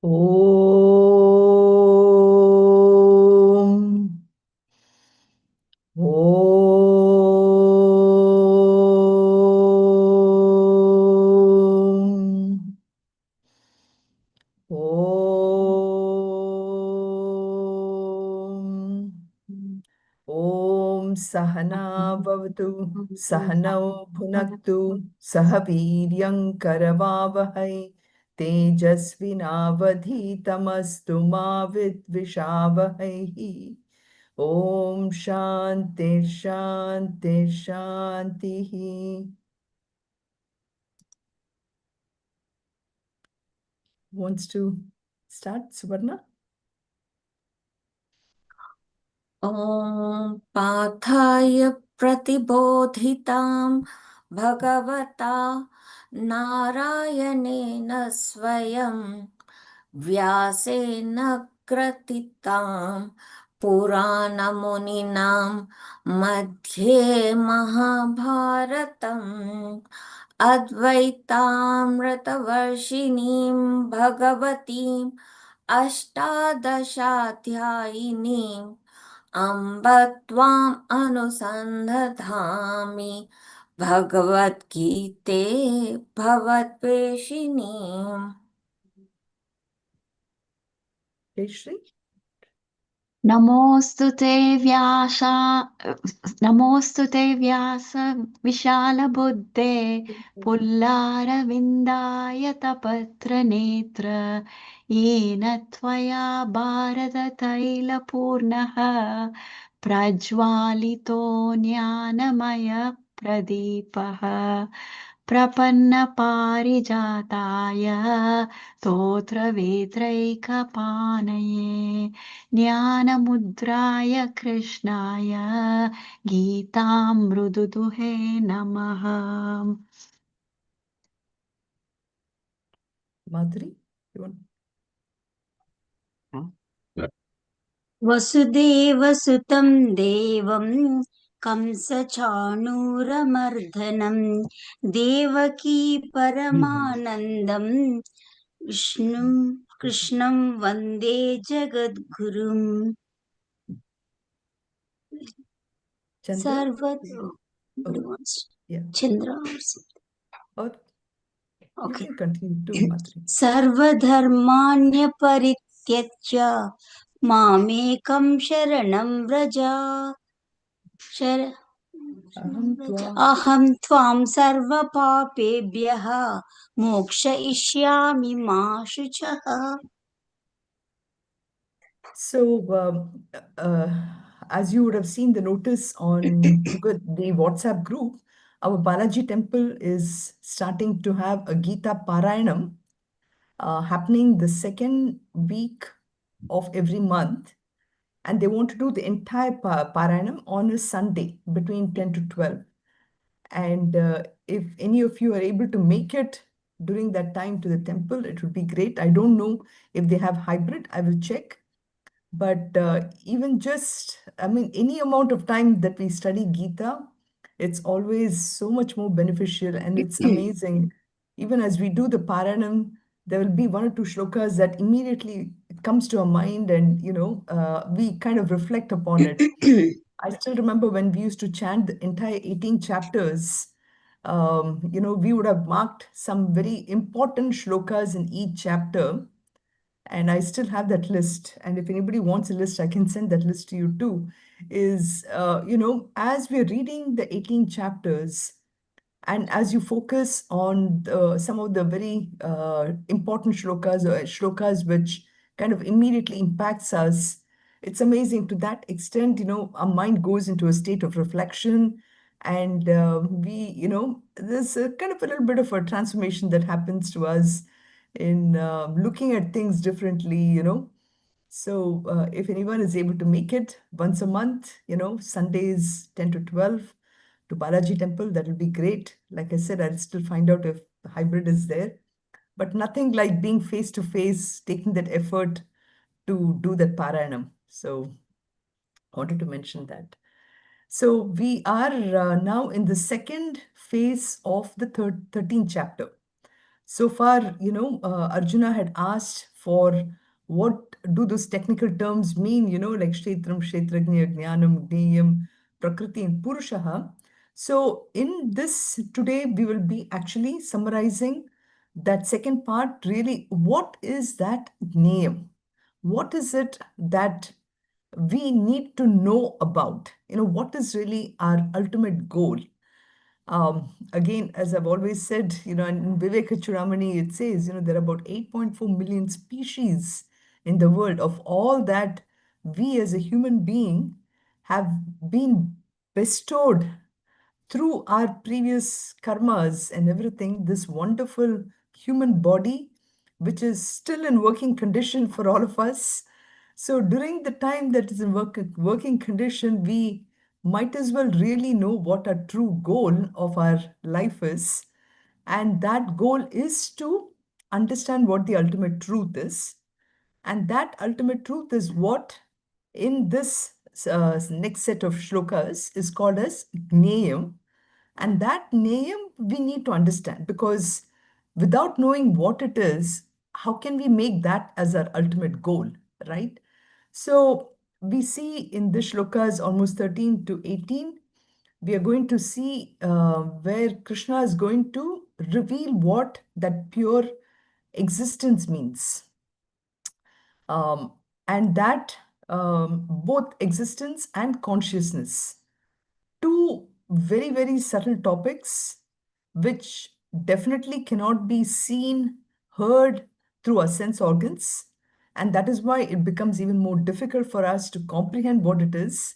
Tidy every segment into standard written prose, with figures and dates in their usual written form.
Om. Om. Om. Om Sahana Bhavatu Sahanau Bhunaktu Sahaviryam Karavavahai Tejasvinavadhitamastu ma vidvishavahai. Om Shanti Shanti Shanti. Wants to start, Suvarna? ॐ पार्थाय प्रतिबोधितां भगवता नारायणेन स्वयं व्यासेन ग्रथितां पुराणमुनिनां मध्ये महाभारतम् अद्वैतामृतवर्षिणीं भगवतीम् अष्टादशाध्यायिनीम् अम्ब त्वाम् अनुसन्धधामि भगवद्गीते भवद्वेषिणीम्। Shri? नमोस्तुते व्यास विशालबुद्धे पुल्लारविन्दायतपत्रनेत्र येन त्वया भारततैलपूर्णः प्रज्वालितो ज्ञानमयप्रदीपः प्रपन्नपारिजाताय स्तोत्रवेत्रैकपाणये ज्ञानमुद्राय कृष्णाय गीतामृदुदुहे नमः। Madhuri, you want? वसुदेवसुतं देवं कंसचाणूरमर्दनं देवकी परमानन्दं कृष्णं वन्दे जगद्गुरुम् Chandra? Chandra. Or you Okay. can continue too, Madhuri. सर्वधर्मान्यपरित्यज्य मामेकं शरणं व्रज अहं त्वां सर्वपापेभ्यः मोक्षयिष्यामि मा शुचः. So, as you would have seen the notice on the WhatsApp group, our Balaji temple is starting to have a Gita Parayanam happening the second week of every month. And they want to do the entire Parayanam on a Sunday between 10 to 12. And if any of you are able to make it during that time to the temple, it would be great. I don't know if they have hybrid, I will check. But even just, I mean, any amount of time that we study Gita, it's always so much more beneficial and it's amazing. Even as we do the Paranam, there will be one or two shlokas that immediately it comes to our mind and, we kind of reflect upon it. I still remember when we used to chant the entire 18 chapters, we would have marked some very important shlokas in each chapter. And I still have that list. And if anybody wants a list, I can send that list to you too. As we're reading the 18 chapters, and as you focus on some of the very important shlokas which kind of immediately impacts us, it's amazing. To that extent, our mind goes into a state of reflection, and there's a kind of a little bit of a transformation that happens to us in looking at things differently. So if anyone is able to make it once a month, Sundays 10 to 12 to Balaji temple, that will be great. Like I said, I'll still find out if the hybrid is there, but nothing like being face to face, taking that effort to do that Parayanam. So I wanted to mention that. So we are now in the second phase of the 13th chapter. So far, Arjuna had asked for what do those technical terms mean, like Kshetram, Kshetrajna, Jnanam, Gneyam, Prakriti, and Purushaha. So in this today, we will be actually summarizing that second part, really, what is that Gneyam? What is it that we need to know about? What is really our ultimate goal? Again, as I've always said, in Viveka Chudamani, it says, there are about 8.4 million species in the world. Of all that, we as a human being have been bestowed through our previous karmas and everything, this wonderful human body, which is still in working condition for all of us. So during the time that is in working condition, we might as well really know what our true goal of our life is. And that goal is to understand what the ultimate truth is. And that ultimate truth is what in this next set of shlokas is called as Gneyam. And that name we need to understand, because without knowing what it is, how can we make that as our ultimate goal, right? So we see in this shlokas almost 13 to 18, we are going to see where Krishna is going to reveal what that pure existence means. And that both existence and consciousness, two very, very subtle topics which definitely cannot be seen, heard through our sense organs. And that is why it becomes even more difficult for us to comprehend what it is.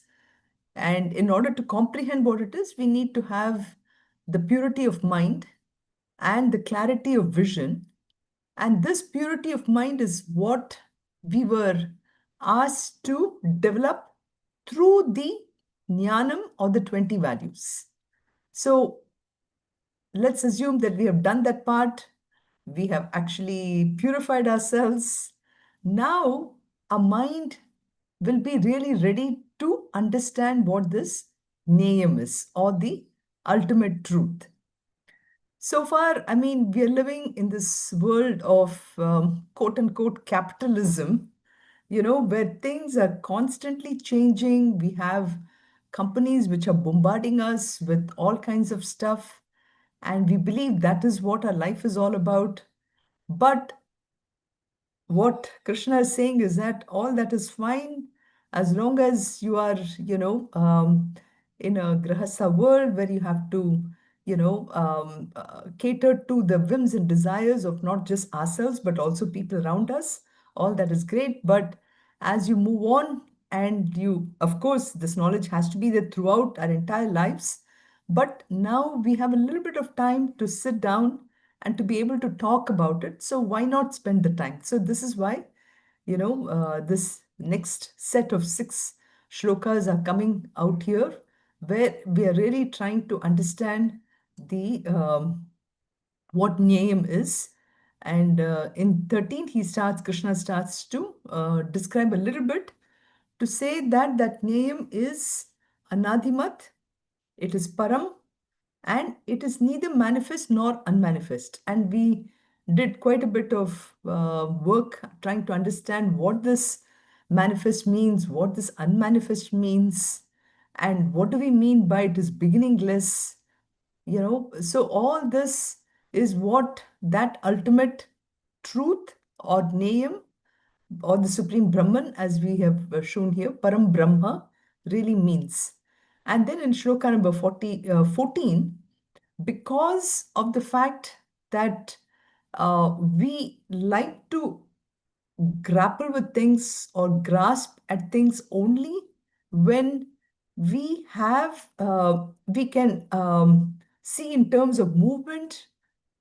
And in order to comprehend what it is, we need to have the purity of mind and the clarity of vision. And this purity of mind is what we were asked to develop through the jnanam or the 20 values. So let's assume that we have done that part. We have actually purified ourselves. Now our mind will be really ready to understand what this name is, or the ultimate truth. So far, I mean, we are living in this world of quote unquote capitalism, where things are constantly changing. We have companies which are bombarding us with all kinds of stuff, and we believe that is what our life is all about. But what Krishna is saying is that all that is fine as long as you are, in a grahastha world where you have to, cater to the whims and desires of not just ourselves, but also people around us. All that is great. But as you move on, and of course, this knowledge has to be there throughout our entire lives. But now we have a little bit of time to sit down and to be able to talk about it. So why not spend the time? So this is why, this next set of 6 shlokas are coming out here, where we are really trying to understand the what Nyayam is. And in 13, Krishna starts to describe a little bit, to say that Nyayam is Anadimat, it is Param, and it is neither manifest nor unmanifest. And we did quite a bit of work trying to understand what this manifest means, what this unmanifest means, and what do we mean by it is beginningless. So all this is what that ultimate truth or name or the Supreme Brahman, as we have shown here, Param Brahma, really means. And then in shloka number 14, because of the fact that we like to grapple with things or grasp at things only when we can see in terms of movement,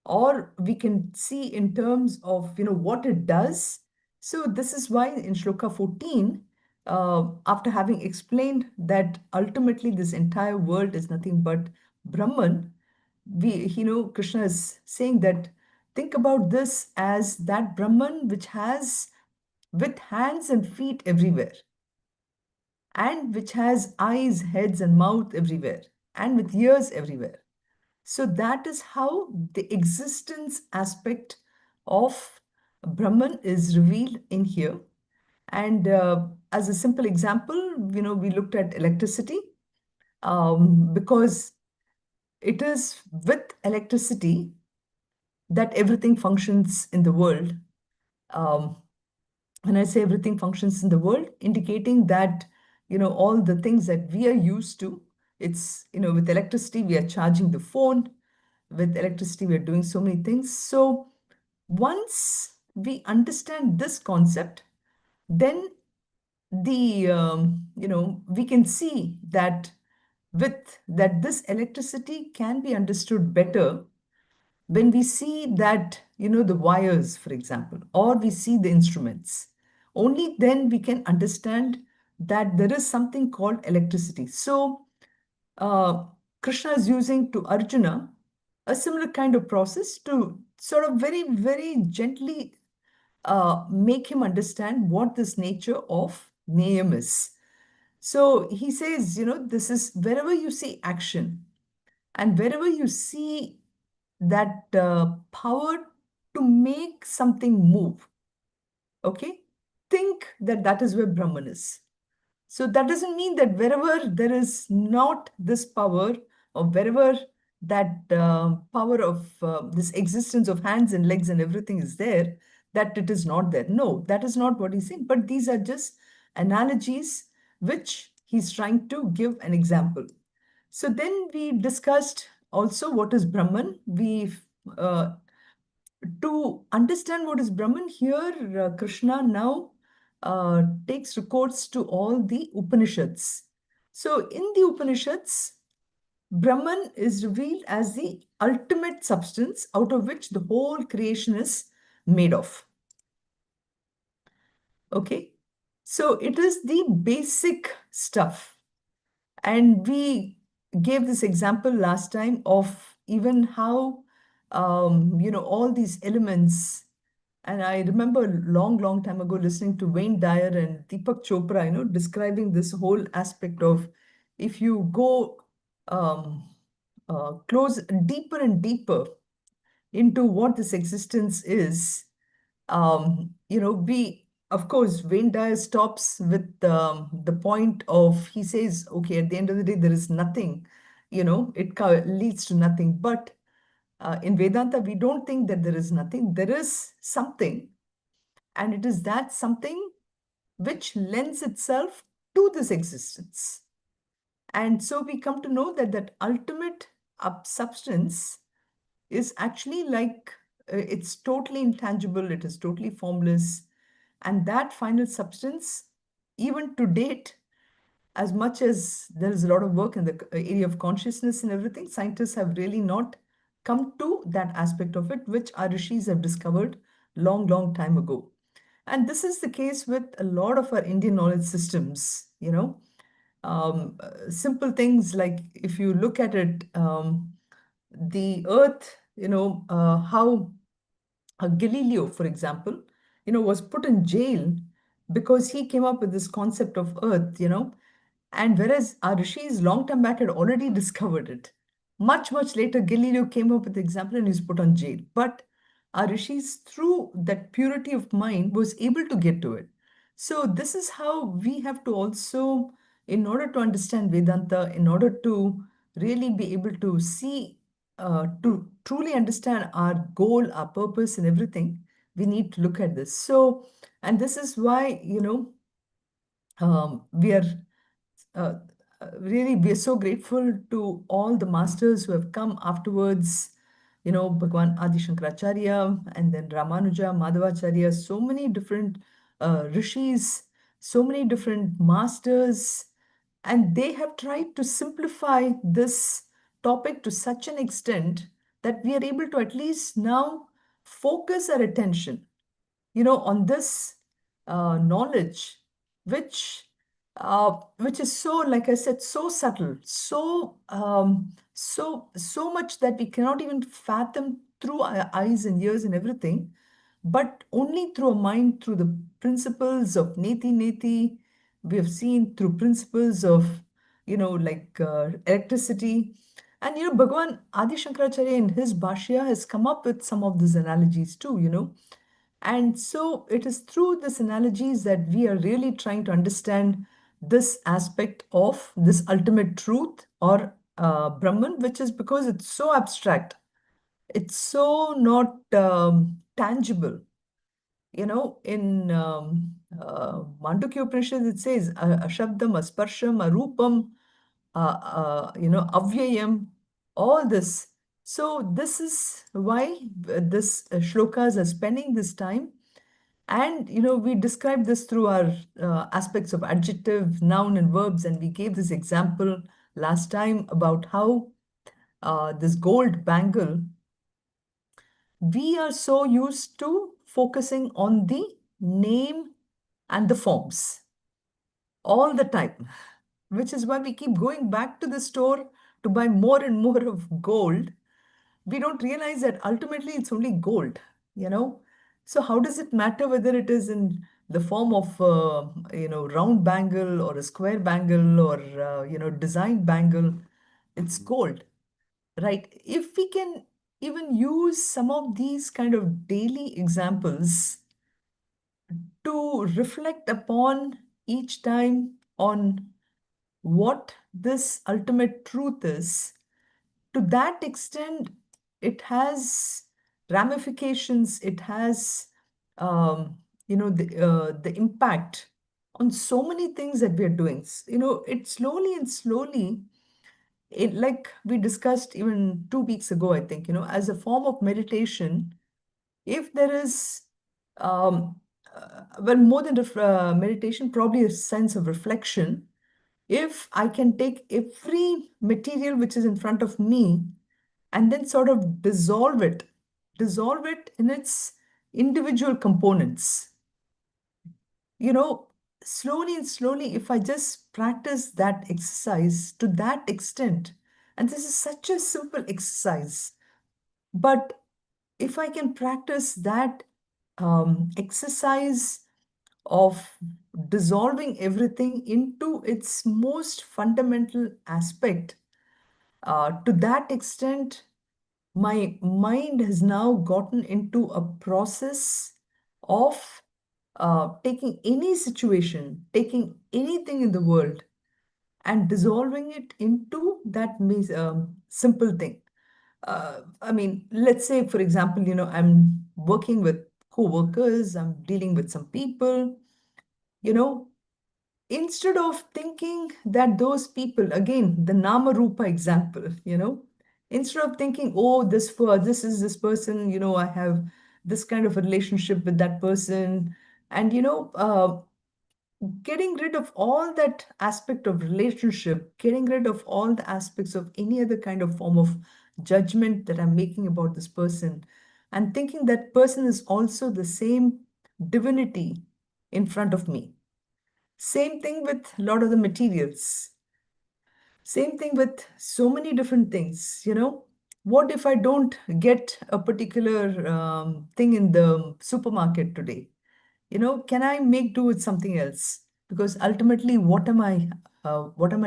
or we can see in terms of what it does. So this is why in shloka 14, after having explained that ultimately this entire world is nothing but Brahman, Krishna is saying that think about this as that Brahman which has with hands and feet everywhere, and which has eyes, heads, and mouth everywhere, and with ears everywhere. So that is how the existence aspect of Brahman is revealed in here. And as a simple example, we looked at electricity, because it is with electricity that everything functions in the world. Um, when I say everything functions in the world, indicating that, all the things that we are used to, it's, with electricity, we are charging the phone. With electricity, we are doing so many things. So once we understand this concept, then we can see that this electricity can be understood better when we see that, the wires, for example, or we see the instruments. Only then we can understand that there is something called electricity. So uh, Krishna is using to Arjuna a similar kind of process to sort of very, very gently make him understand what this nature of Nayam is. So he says, this is wherever you see action and wherever you see that power to make something move, okay, think that that is where Brahman is. So that doesn't mean that wherever there is not this power, or wherever that power of this existence of hands and legs and everything is there, that it is not there. No, that is not what he's saying. But these are just analogies which he's trying to give an example. So then we discussed also what is Brahman. Uh, to understand what is Brahman here, Krishna now takes records to all the Upanishads. So in the Upanishads, Brahman is revealed as the ultimate substance out of which the whole creation is made of. Okay, so it is the basic stuff. And we gave this example last time of even how, all these elements. And I remember long, long time ago listening to Wayne Dyer and Deepak Chopra, describing this whole aspect of if you go close deeper and deeper into what this existence is, of course, Wayne Dyer stops with the point of, he says, okay, at the end of the day, there is nothing, it leads to nothing. But in Vedanta, we don't think that there is nothing. There is something, and it is that something which lends itself to this existence. And so we come to know that that ultimate substance is actually like, it's totally intangible, it is totally formless. And that final substance, even to date, as much as there is a lot of work in the area of consciousness and everything, scientists have really not come to that aspect of it, which our rishis have discovered long, long time ago. And this is the case with a lot of our Indian knowledge systems, simple things like if you look at it, the earth, how Galileo, for example, was put in jail because he came up with this concept of earth, and whereas our rishis long time back had already discovered it, much, much later, Galileo came up with the example and he's put on jail. But our rishis, through that purity of mind, was able to get to it. So this is how we have to also, in order to understand Vedanta, in order to really be able to see, to truly understand our goal, our purpose, and everything, we need to look at this. So, and this is why, we are uh, really, we are so grateful to all the masters who have come afterwards, Bhagwan Adi Shankaracharya, and then Ramanuja, Madhavacharya, so many different rishis, so many different masters, and they have tried to simplify this topic to such an extent that we are able to at least now focus our attention, on this knowledge, which is so, like I said, so subtle, so much that we cannot even fathom through our eyes and ears and everything, but only through a mind, through the principles of neti neti. We have seen through principles of, like electricity, And Bhagavan Adi Shankaracharya in his Bhashya has come up with some of these analogies too. And so it is through these analogies that we are really trying to understand this aspect of this ultimate truth or Brahman, which is because it's so abstract. It's so not tangible. In Mandukya Upanishad, it says, Ashabdam, Asparsham, Arupam, Avyayam, all this. So this is why this shlokas are spending this time. And, we describe this through our aspects of adjective, noun, and verbs. And we gave this example last time about how this gold bangle, we are so used to focusing on the name and the forms all the time, which is why we keep going back to the store to buy more and more of gold. We don't realize that ultimately it's only gold, you know. So how does it matter whether it is in the form of round bangle or a square bangle or design bangle? It's gold, right? If we can even use some of these kind of daily examples to reflect upon each time on what this ultimate truth is, to that extent, it has ramifications, it has, the impact on so many things that we are doing. It slowly and slowly, like we discussed even 2 weeks ago, I think, as a form of meditation, if there is, well, more than meditation, probably a sense of reflection. If I can take every material which is in front of me and then sort of dissolve it in its individual components, you know, slowly and slowly, if I just practice that exercise to that extent, and this is such a simple exercise, but if I can practice that exercise of dissolving everything into its most fundamental aspect, to that extent, my mind has now gotten into a process of taking any situation, taking anything in the world, and dissolving it into that simple thing. I mean, let's say, for example, I'm working with co-workers, I'm dealing with some people, you know, instead of thinking that those people, again, the Nama Rupa example, instead of thinking, oh, this is this person, I have this kind of a relationship with that person, and, getting rid of all that aspect of relationship, getting rid of all the aspects of any other kind of form of judgment that I'm making about this person, and thinking that person is also the same divinity in front of me. Same thing with a lot of the materials. Same thing with so many different things. What if I don't get a particular thing in the supermarket today? Can I make do with something else? Because ultimately, what am I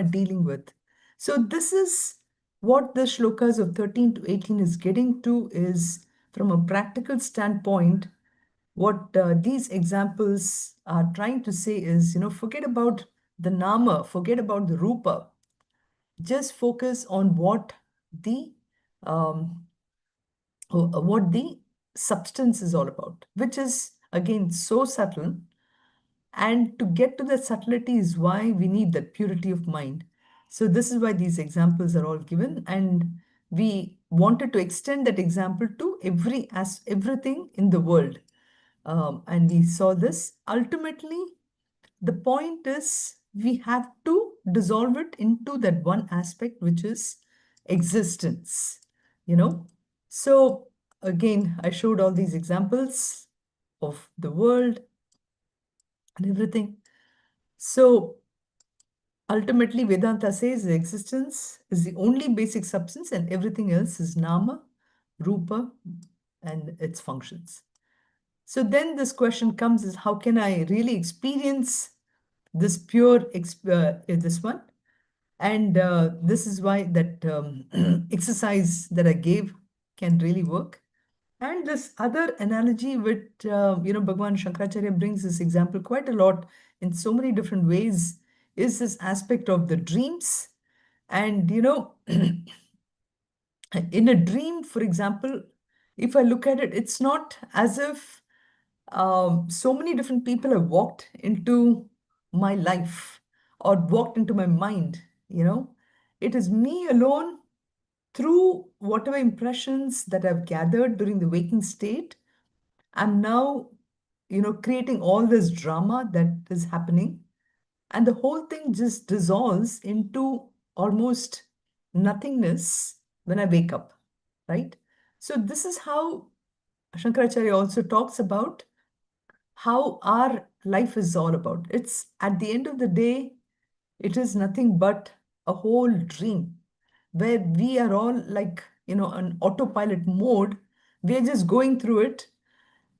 dealing with? So this is what the shlokas of 13 to 18 is getting to, is from a practical standpoint, what these examples are trying to say is, forget about the nama, forget about the rupa, just focus on um, what the substance is all about, which is again so subtle. And to get to that subtlety is why we need that purity of mind. So this is why these examples are all given, and we wanted to extend that example to everything in the world. And we saw this. Ultimately, the point is we have to dissolve it into that one aspect, which is existence, you know. So again, I showed all these examples of the world and everything. So ultimately, Vedanta says the existence is the only basic substance and everything else is nama, rupa, and its functions. So then this question comes is, how can I really experience this pure, this one? And this is why that exercise that I gave can really work. And this other analogy with, Bhagwan Shankaracharya brings this example quite a lot in so many different ways, is this aspect of the dreams. And, in a dream, for example, if I look at it, it's not as if so many different people have walked into my life or walked into my mind, It is me alone through whatever impressions that I've gathered during the waking state. I'm now, creating all this drama that is happening. And the whole thing just dissolves into almost nothingness when I wake up, right? So this is how Shankaracharya also talks about how our life is all about. It's at the end of the day, it is nothing but a whole dream where we are all like, on autopilot mode. We're just going through it.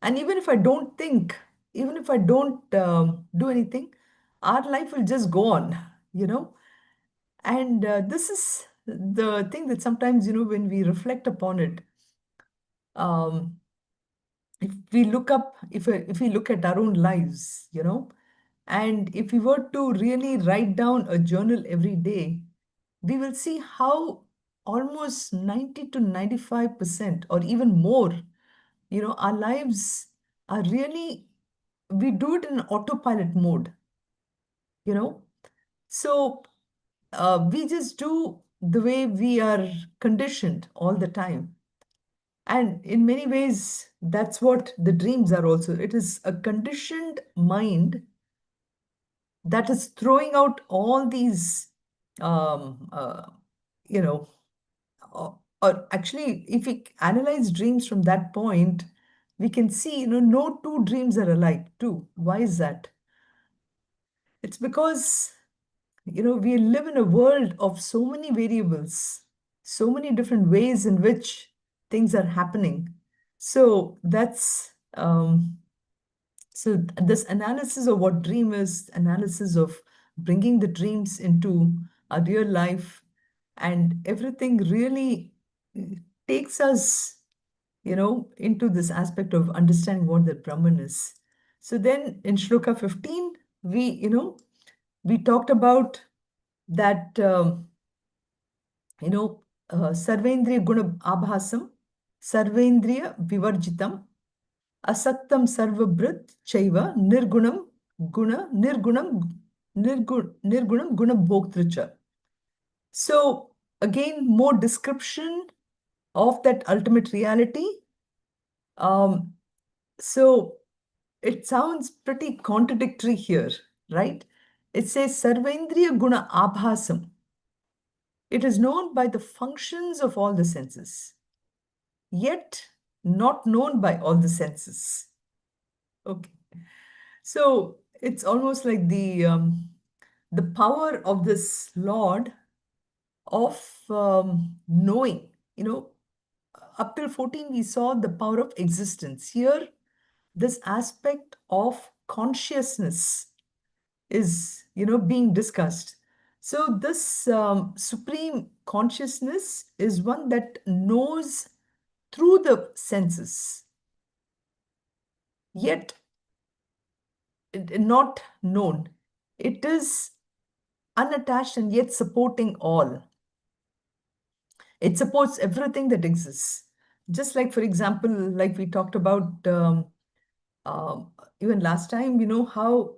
And even if I don't think, even if I don't do anything, our life will just go on, you know. And this is the thing that sometimes, when we reflect upon it, um, if we look at our own lives, and if we were to really write down a journal every day, we will see how almost 90 to 95% or even more, our lives are really, we do it in autopilot mode, you know. So we just do the way we are conditioned all the time. And in many ways, that's what the dreams are also. It is a conditioned mind that is throwing out all these, um, uh, you know, or actually, if we analyze dreams from that point, we can see, no two dreams are alike, too. Why is that? It's because, we live in a world of so many variables, so many different ways in which things are happening. So that's this analysis of what dream is, analysis of bringing the dreams into our real life, and everything really takes us, into this aspect of understanding what the Brahman is. So then in Shloka 15, we talked about that, Sarvendriya Guna Abhasam, Sarvendriya Vivarjitam, Asaktam Sarvabhrit Chaiva, Nirgunam Guna Bhoktricha. So again, more description of that ultimate reality. So it sounds pretty contradictory here, right? It says Sarvendriya Guna Abhasam. It is known by the functions of all the senses, yet not known by all the senses. Okay. So it's almost like the power of this Lord of knowing. Up till 14, we saw the power of existence. Here, this aspect of consciousness is, being discussed. So this supreme consciousness is one that knows through the senses, yet not known. It is unattached and yet supporting all. It supports everything that exists. Just like, for example, like we talked about even last time, how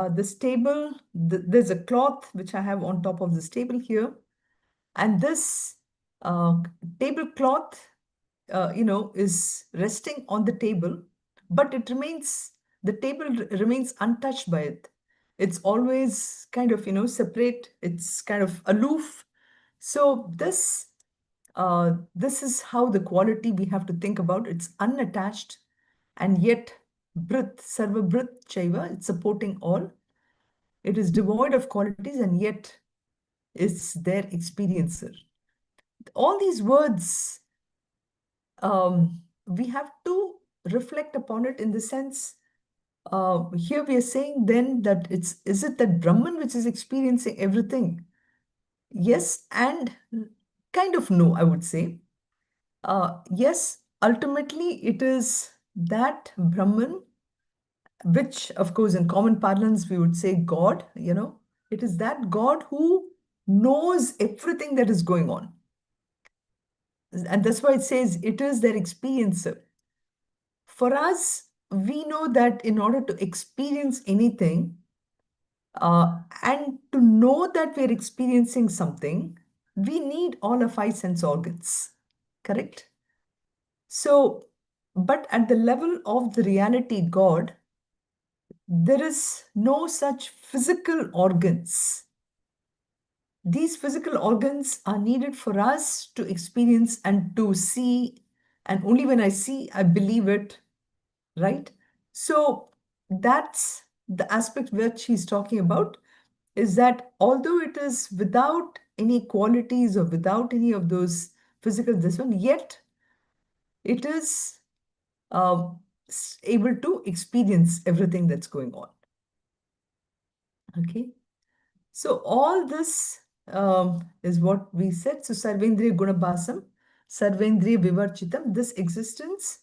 this table, there's a cloth which I have on top of this table here. And this tablecloth, is resting on the table, but the table remains untouched by it. It's always kind of, separate. It's kind of aloof. So this is how the quality we have to think about. It's unattached, and yet sarva brit chaiva, it's supporting all. It is devoid of qualities, and yet is their experiencer. All these words, we have to reflect upon it in the sense, here we are saying then that is it that Brahman which is experiencing everything? Yes and kind of no, I would say. Yes, ultimately it is that Brahman, which of course in common parlance we would say God, it is that God who knows everything that is going on. And that's why it says it is their experiencer. For us, we know that in order to experience anything, and to know that we're experiencing something, we need all of five sense organs, correct? So, but at the level of the reality God, there is no such physical organs. These physical organs are needed for us to experience and to see, and only when I see, I believe it, right? So that's the aspect which he's talking about, is that although it is without any qualities or without any of those physical this one, yet it is uh, able to experience everything that's going on. Okay. So all this is what we said. So Sarvendriya Gunabhasam, Sarvendriya Vivarchitam, this existence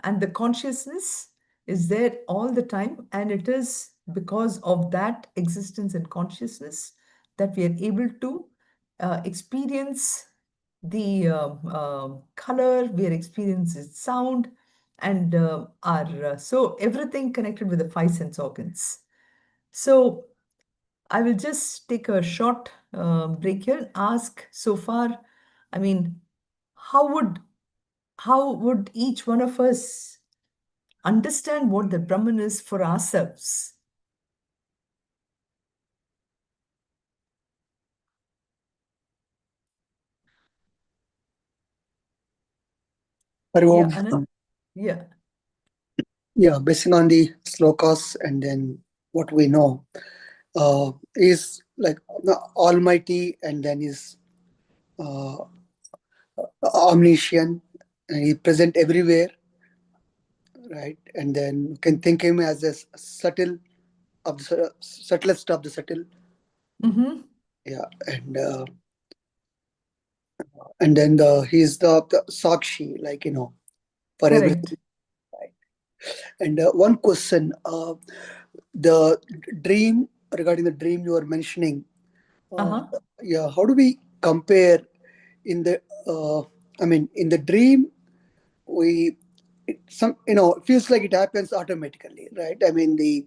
and the consciousness is there all the time. And it is because of that existence and consciousness that we are able to experience the color, we are experiencing sound, and so everything connected with the five sense organs. So I will just take a short break here and ask so far, I mean, how would each one of us understand what the Brahman is for ourselves? Hari Yeah, Om. Anand? Yeah. Yeah, basing on the slokas and then what we know, is like the Almighty, and then is uh, omniscient, and He present everywhere, right? And then you can think Him as a subtle of the subtlest of the subtle. Mm-hmm. Yeah, and then He's the Sakshi, like for everything. Correct. Right? And one question, the dream regarding the dream you were mentioning. Uh-huh. Yeah, how do we compare in the in the dream, we it feels like it happens automatically, right? I mean, the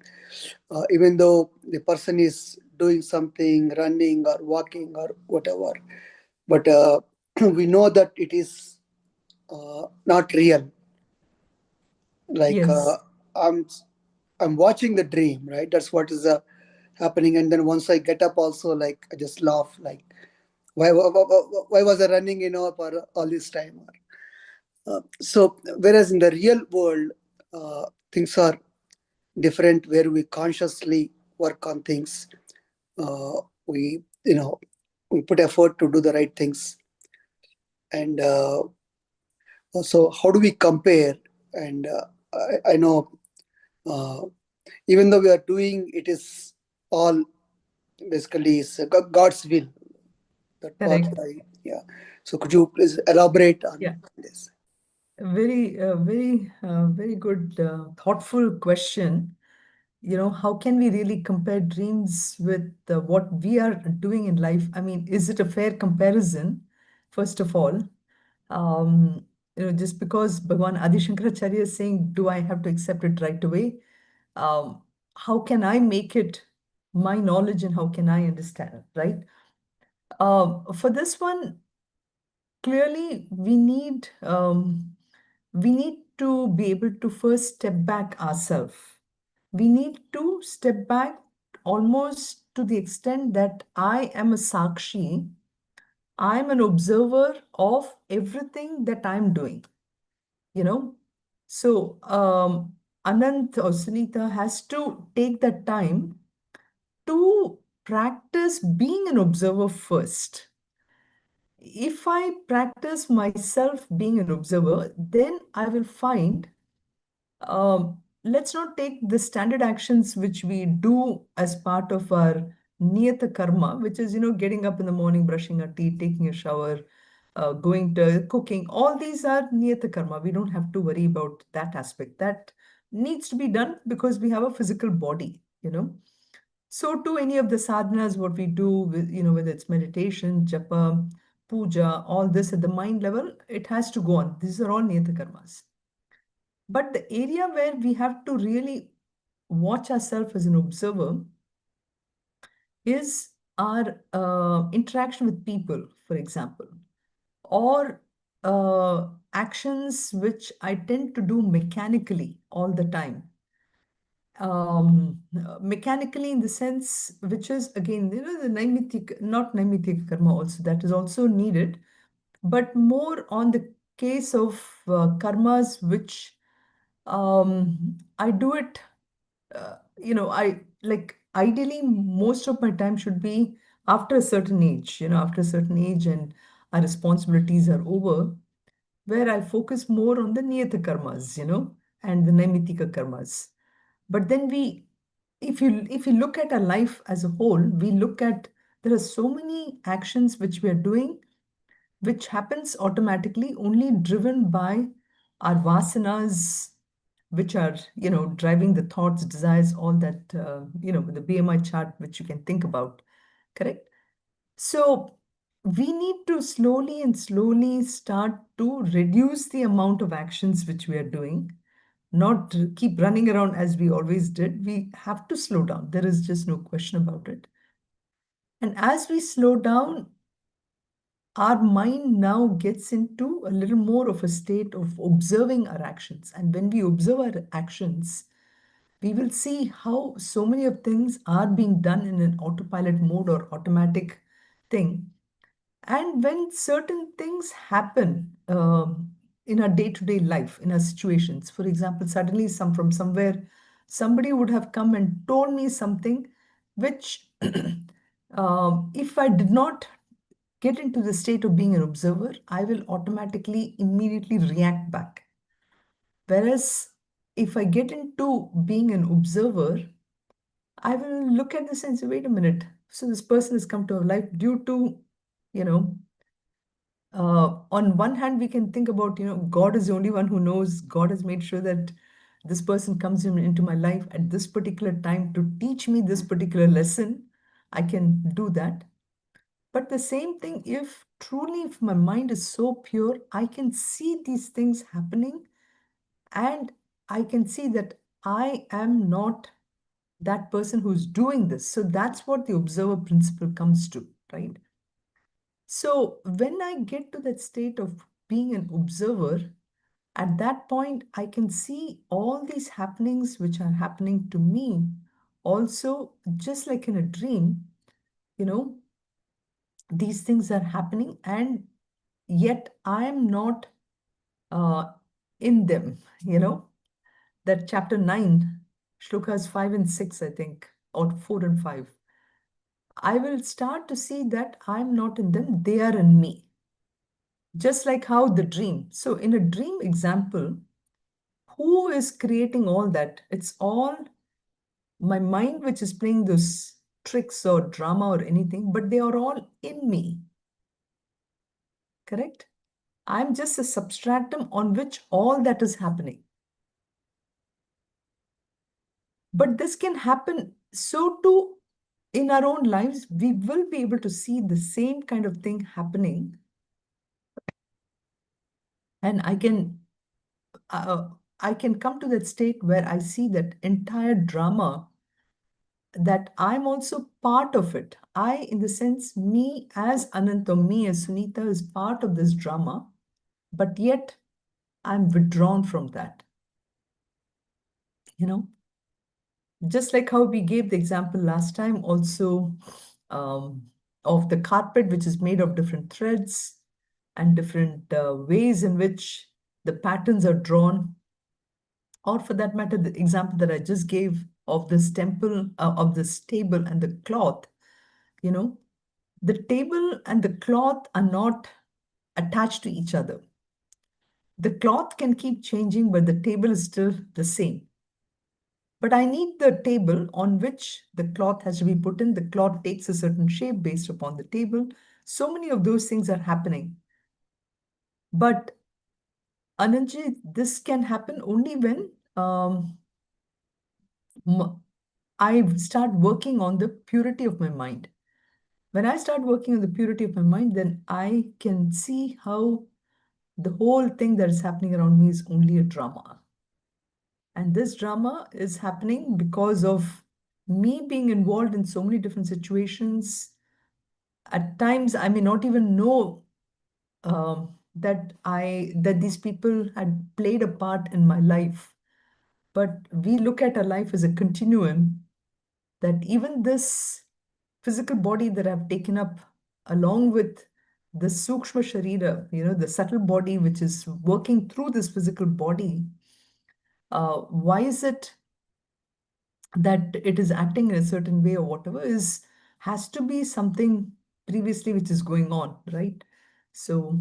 even though the person is doing something, running or walking or whatever, but we know that it is not real. Like Yes. I'm watching the dream, right? That's what is happening. And then once I get up also, like I just laugh, like why was I running, for all this time? So whereas in the real world, things are different, where we consciously work on things. We we put effort to do the right things. And so how do we compare? And I know, uh, even though we are doing, it is all basically is God's will. That part, Correct. yeah. So could you please elaborate on Yeah. this? Very good, thoughtful question. How can we really compare dreams with what we are doing in life? I mean, is it a fair comparison, first of all? Um, just because Bhagwan Adi Shankaracharya is saying, do I have to accept it right away? Um, how can I make it my knowledge and how can I understand it, right? For this one, clearly we need to be able to first step back ourselves. We need to step back almost to the extent that I am a sakshi. I'm an observer of everything that I'm doing, you know. So Anant or Sunita has to take that time to practice being an observer first. If I practice myself being an observer, then I will find, let's not take the standard actions which we do as part of our niyata karma, which is, getting up in the morning, brushing our teeth, taking a shower, going to cooking. All these are niyata karma. We don't have to worry about that aspect. That needs to be done because we have a physical body. So too, any of the sadhanas, what we do, whether it's meditation, japa, puja, all this at the mind level, it has to go on. These are all niyata karmas. But the area where we have to really watch ourselves as an observer is our interaction with people, for example, or actions which I tend to do mechanically all the time. Mechanically in the sense which is again, the naimitic, not naimitic karma also, that is also needed, but more on the case of karmas which I do it, I like ideally most of my time should be after a certain age, after a certain age and our responsibilities are over, where I focus more on the niyata karmas, and the naimitika karmas. But then if you look at our life as a whole, we look at there are so many actions which we are doing, which happens automatically, only driven by our vasanas, which are, driving the thoughts, desires, all that, the BMI chart, which you can think about, correct? So we need to slowly and slowly start to reduce the amount of actions which we are doing, not keep running around as we always did. We have to slow down. There is just no question about it. And as we slow down, our mind now gets into a little more of a state of observing our actions. And when we observe our actions, we will see how so many of things are being done in an autopilot mode or automatic thing. And when certain things happen in our day-to-day life, in our situations, for example, suddenly from somewhere, somebody would have come and told me something which, if I did not get into the state of being an observer, I will automatically, immediately react back. Whereas if I get into being an observer, I will look at this and say, wait a minute. So this person has come to our life due to, on one hand, we can think about, God is the only one who knows. God has made sure that this person comes into my life at this particular time to teach me this particular lesson. I can do that. But the same thing, if truly, if my mind is so pure, I can see these things happening and I can see that I am not that person who's doing this. So that's what the observer principle comes to, right? So when I get to that state of being an observer, at that point, I can see all these happenings which are happening to me. Also, just like in a dream, you know, these things are happening, and yet I am not in them, that chapter 9, shlokas 5 and 6, I think, or 4 and 5. I will start to see that I'm not in them, they are in me. Just like how the dream. So in a dream example, who is creating all that? It's all my mind which is playing those tricks or drama or anything, but they are all in me. Correct? I'm just a substratum on which all that is happening. But this can happen. So too, in our own lives, we will be able to see the same kind of thing happening. And I can come to that state where I see that entire drama, that I'm also part of it. In the sense, me as Ananta, me as Sunita is part of this drama, but yet I'm withdrawn from that. Just like how we gave the example last time also of the carpet, which is made of different threads and different ways in which the patterns are drawn. Or for that matter, the example that I just gave of this temple, of this table and the cloth, the table and the cloth are not attached to each other. The cloth can keep changing, but the table is still the same. But I need the table on which the cloth has to be put in. The cloth takes a certain shape based upon the table. So many of those things are happening. But Ananji, this can happen only when I start working on the purity of my mind. When I start working on the purity of my mind, then I can see how the whole thing that is happening around me is only a drama. And this drama is happening because of me being involved in so many different situations. At times, I may not even know that these people had played a part in my life. But we look at our life as a continuum, that even this physical body that I've taken up, along with the Sukshma Sharira, the subtle body which is working through this physical body, why is it that it is acting in a certain way or whatever has to be something previously which is going on, right? So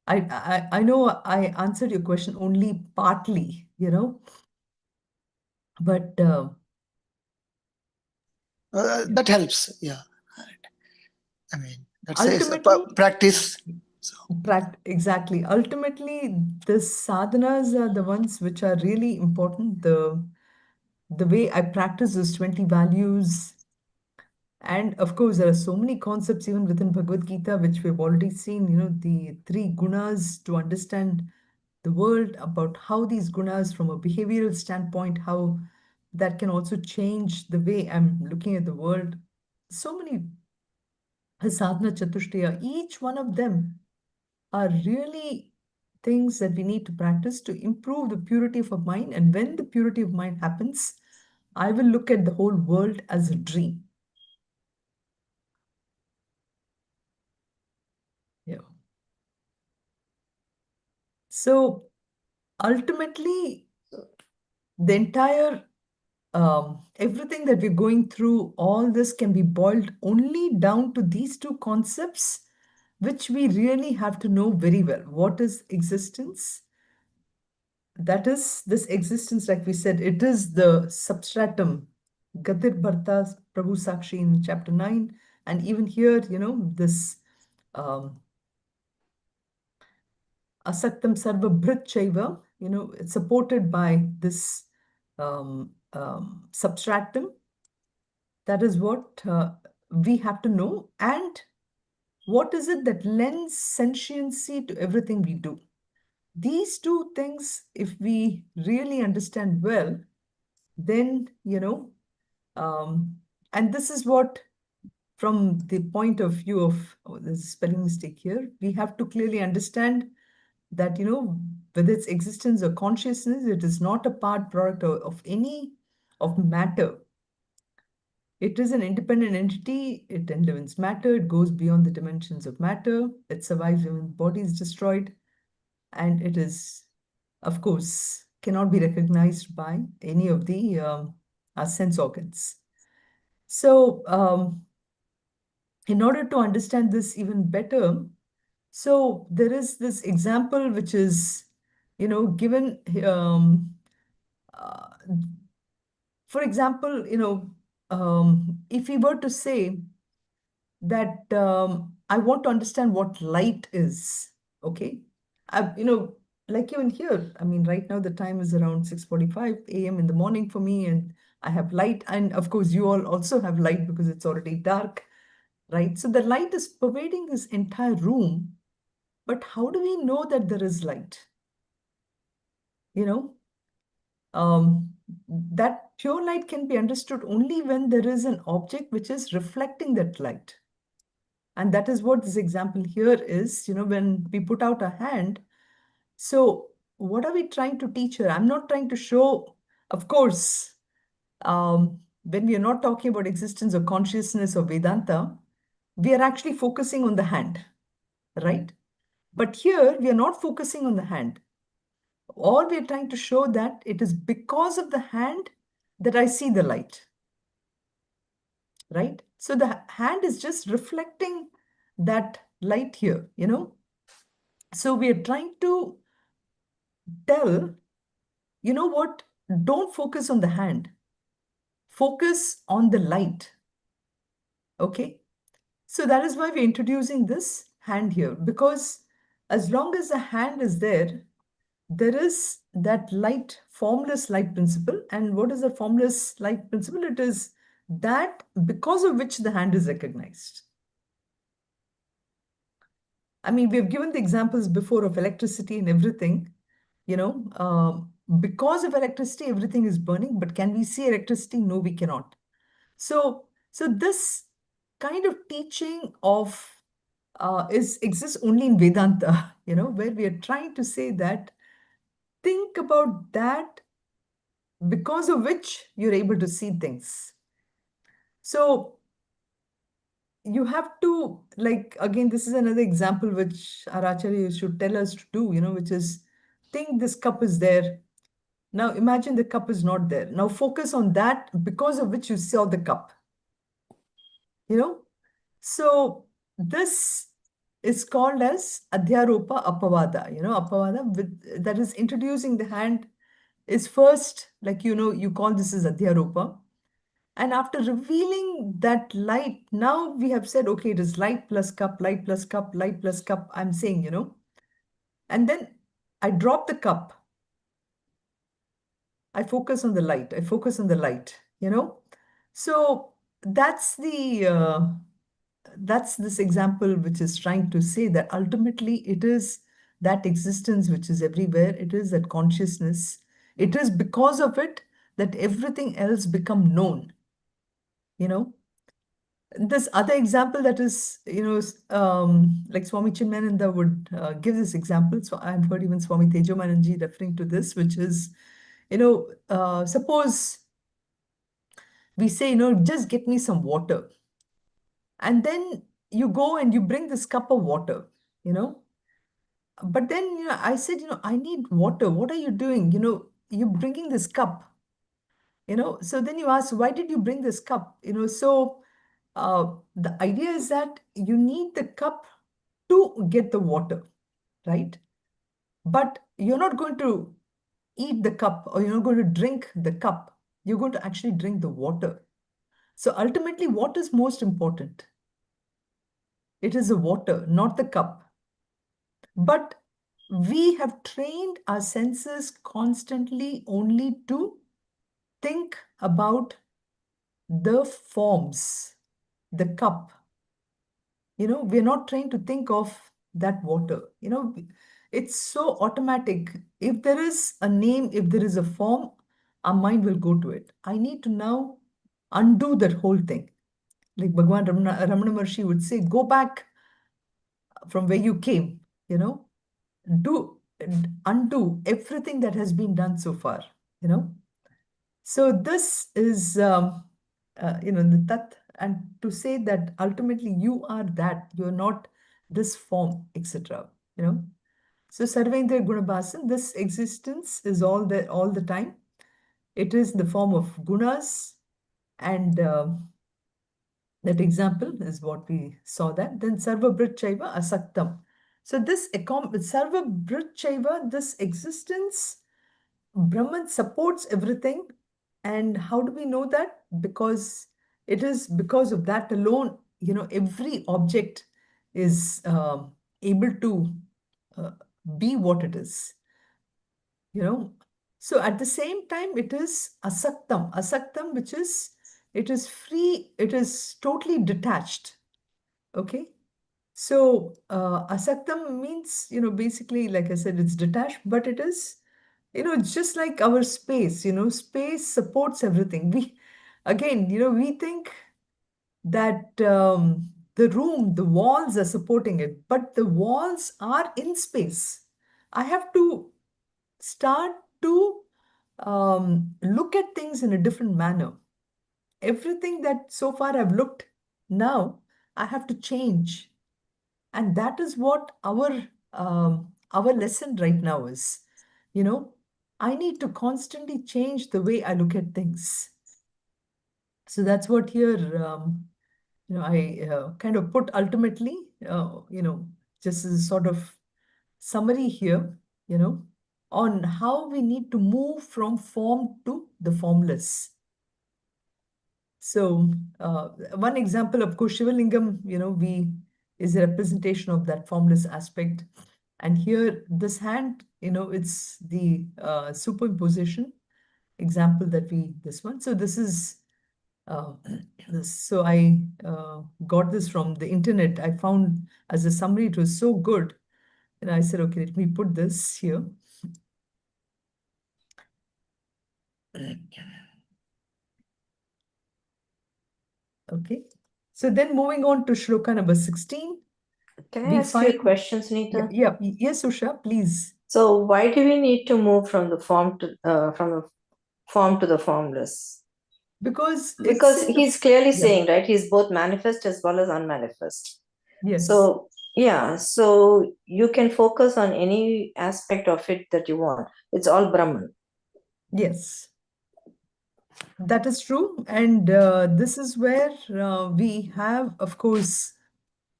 I know I answered your question only partly, but That helps. Yeah. I mean, that's a ultimately, practice. So, exactly. Ultimately, the sadhanas are the ones which are really important. The way I practice those 20 values. And of course, there are so many concepts even within Bhagavad Gita, which we've already seen, the three gunas to understand the world, about how these gunas, from a behavioral standpoint, how that can also change the way I'm looking at the world. So many sadhana chatushtaya, each one of them are really things that we need to practice to improve the purity of our mind. And when the purity of mind happens, I will look at the whole world as a dream. Yeah. So ultimately, the entire everything that we're going through, all this can be boiled only down to these two concepts, which we really have to know very well. What is existence? That is, this existence, like we said, it is the substratum. Gatir Bharta Prabhu Sakshi in chapter 9. And even here, this Asaktam Sarva Bhrit Chaiva, it's supported by this substratum. That is what we have to know. And what is it that lends sentiency to everything we do? These two things, if we really understand well, then, and this is what, from the point of view of, there's a spelling mistake here, we have to clearly understand that, whether it's existence or consciousness, it is not a product of any of matter. It is an independent entity. It enlives matter. It goes beyond the dimensions of matter. It survives when the body is destroyed. And it is, of course, cannot be recognized by any of the our sense organs. So in order to understand this even better, so there is this example which is, given, uh, for example, if we were to say that I want to understand what light is, okay? Like even here, I mean, right now the time is around 6:45 a.m. in the morning for me, and I have light. And of course, you all also have light because it's already dark, right? So the light is pervading this entire room. But how do we know that there is light? You know, that pure light can be understood only when there is an object which is reflecting that light. And that is what this example here is, when we put out a hand. So what are we trying to teach here? I'm not trying to show, of course, when we are not talking about existence or consciousness or Vedanta, we are actually focusing on the hand, right? But here we are not focusing on the hand. All we are trying to show that it is because of the hand that I see the light, right? So the hand is just reflecting that light here, So we are trying to tell, what don't focus on the hand. Focus on the light. Okay? So that is why we're introducing this hand here, because as long as the hand is there, there is that light, formless light principle. And what is the formless light principle? It is that because of which the hand is recognized. I mean, we've given the examples before of electricity and everything, because of electricity, everything is burning, but can we see electricity? No, we cannot. So this kind of teaching of exists only in Vedanta, where we are trying to say that think about that because of which you're able to see things. So you have to, like, again, this is another example which our Acharya should tell us to do, which is think this cup is there. Now imagine the cup is not there. Now focus on that because of which you saw the cup. So this is called as Adhyaropa Apavada. Apavada, that is introducing the hand is first, like, you call this as Adhyaropa. And after revealing that light, now we have said, okay, it is light plus cup, light plus cup, light plus cup. I'm saying, and then I drop the cup. I focus on the light. I focus on the light, So that's this example which is trying to say that ultimately it is that existence which is everywhere. It is that consciousness. It is because of it that everything else become known. This other example that is, like Swami Chinmayananda would give this example. So I've heard even Swami Tejomananji referring to this, which is, suppose we say, just get me some water. And then you go and you bring this cup of water, But then, I said, I need water. What are you doing? You're bringing this cup, So then you ask, why did you bring this cup? So the idea is that you need the cup to get the water, right? But you're not going to eat the cup or you're not going to drink the cup. You're going to actually drink the water. So ultimately, what is most important? It is the water, not the cup. But we have trained our senses constantly only to think about the forms, the cup. We're not trained to think of that water. It's so automatic. If there is a name, if there is a form, our mind will go to it. I need to now undo that whole thing. Like Bhagavan Ramana Maharshi would say, go back from where you came, do undo everything that has been done so far, So this is, the tat, and to say that ultimately you are that, you're not this form, etc. So Sarvendra Gunabhasan, this existence is all the time. It is the form of gunas, and that example is what we saw that. Then Sarva Britchaiva Asaktam. So this Sarva Britchaiva, this existence, Brahman supports everything. And how do we know that? Because it is because of that alone, every object is able to be what it is, So at the same time, it is asaktam, which is, it is free, it is totally detached. Okay. So asaktam means, basically, like I said, it's detached, but it is, it's just like our space, space supports everything. We think that the room, the walls are supporting it, but the walls are in space. I have to start to look at things in a different manner. Everything that so far I've looked, now I have to change. And that is what our lesson right now is. I need to constantly change the way I look at things. So that's what here, I kind of put ultimately, just as a sort of summary here, on how we need to move from form to the formless. So one example, of course, Shivalingam, is a representation of that formless aspect. And here, this hand, it's the superimposition example this one. So this is, so I got this from the internet. I found as a summary, it was so good. And I said, okay, let me put this here. Okay. So then moving on to shloka number 16. Can I We ask you a find, question, Sunita? yes, Usha, please. So why do we need to move from the form to the formless? Because Because he's clearly yeah. saying, right, he's both manifest as well as unmanifest. Yes. So yeah, so you can focus on any aspect of it that you want. It's all Brahman. Yes, that is true. And this is where we have, of course,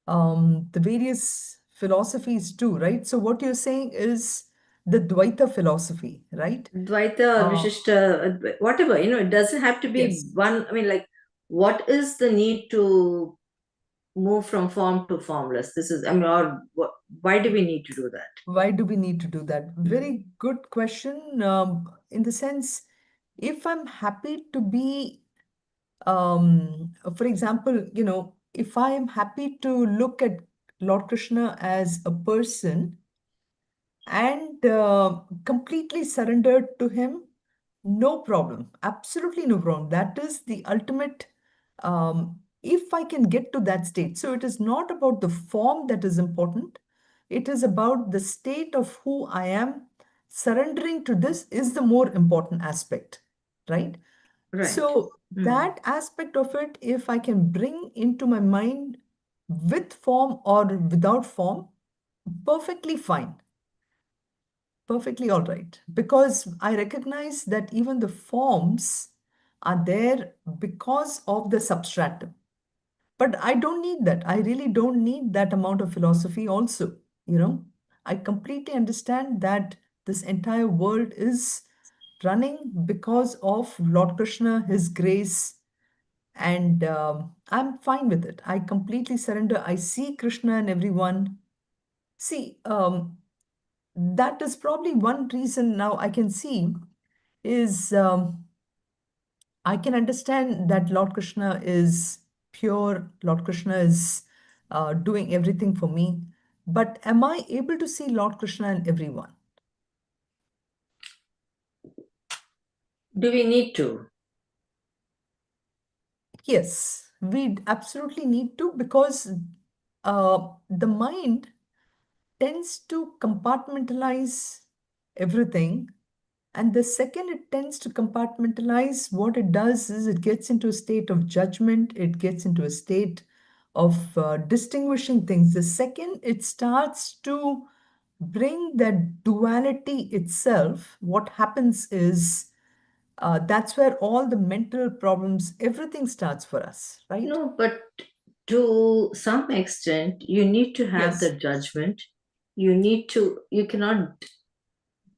the various philosophies too, right? So what you're saying is the Dvaita philosophy, right? Dvaita, Vishishta, whatever, it doesn't have to be Yes. one. I mean, like, what is the need to move from form to formless? This is, I mean, or why do we need to do that? Why do we need to do that? Very good question. In the sense, if I'm happy to be, for example, if I am happy to look at Lord Krishna as a person and completely surrendered to him, no problem, absolutely no problem. That is the ultimate, if I can get to that state. So it is not about the form that is important. It is about the state of who I am. Surrendering to this is the more important aspect, right? Right. So that aspect of it, if I can bring into my mind with form or without form, perfectly fine. Perfectly all right. Because I recognize that even the forms are there because of the substratum. But I don't need that. I really don't need that amount of philosophy also. I completely understand that this entire world is running because of Lord Krishna, His grace, and I'm fine with it. I completely surrender. I see Krishna in everyone. See, that is probably one reason now I can see is I can understand that Lord Krishna is pure, Lord Krishna is doing everything for me. But am I able to see Lord Krishna in everyone? Do we need to? Yes, we absolutely need to, because the mind tends to compartmentalize everything. And the second it tends to compartmentalize, what it does is it gets into a state of judgment, it gets into a state of distinguishing things. The second it starts to bring that duality itself, what happens is that's where all the mental problems, everything starts for us, right? No, but to some extent, you need to have Yes. the judgment. You cannot